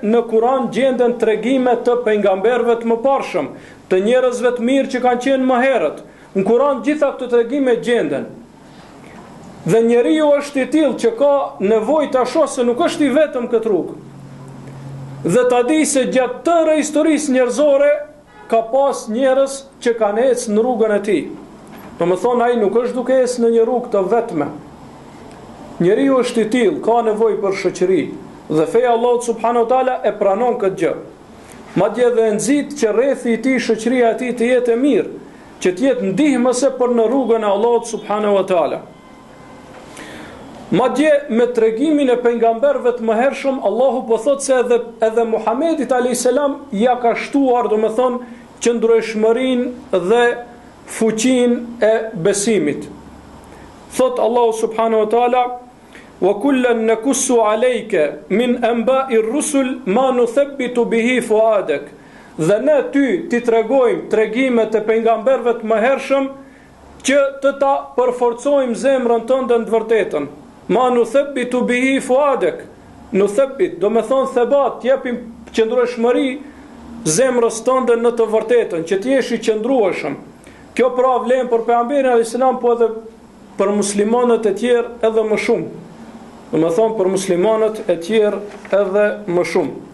në Kur'an gjenden tregime të pejgamberëve të mëparshëm, të njerëzve të mirë që kanë qenë më herët. Në Kur'an gjitha këto tregime gjenden. Dhe njeriu është i tillë që ka nevojë ta shohë se nuk është i vetëm këtë rrugë. Dhe ta di se gjatë tërë historisë njerëzore ka pas njerëz që kanë ecë në rrugën e tij. Domethënë ai nuk është duke ecë në një rrugë të vetme. Njeriu është i tillë, ka nevojë për shoqëri, dhe feja Allahut subhanahu wa taala e pranon këtë gjë. Madje dhe nxit që rrethi i tij shoqëria e tij të jetë e mirë, që të jetë ndihmëse për në rrugën e Allahut subhanahu wa taala. Madje me tregimin e pejgamberëve të mëhershëm, Allahu po thotë se edhe Muhamedit alayhis salam ja ka shtuar, domethënë, qëndrueshmërinë dhe fuqinë e besimit. Thot Allahu subhanahu wa taala: "Wa kullan nakussu alayka min anba'i ar-rusul ma nuthabbitu bihi fuadak." Dhe ne ti tregojmë tregimet e pejgamberëve të mëhershëm që të ta përforcojmë zemrën tënde në të vërtetën. Ma nuthabbitu bihi fuadak. Nuthabbit, do me thonë thebat, japim qëndrueshmëri zemrës tënde në të vërtetën, që të jesh i qëndrueshëm. Kjo pra vlen për pejgamberin alayhis salam, po edhe për muslimanët e tjerë edhe më shumë. Do me thonë për muslimanët e tjerë edhe më shumë.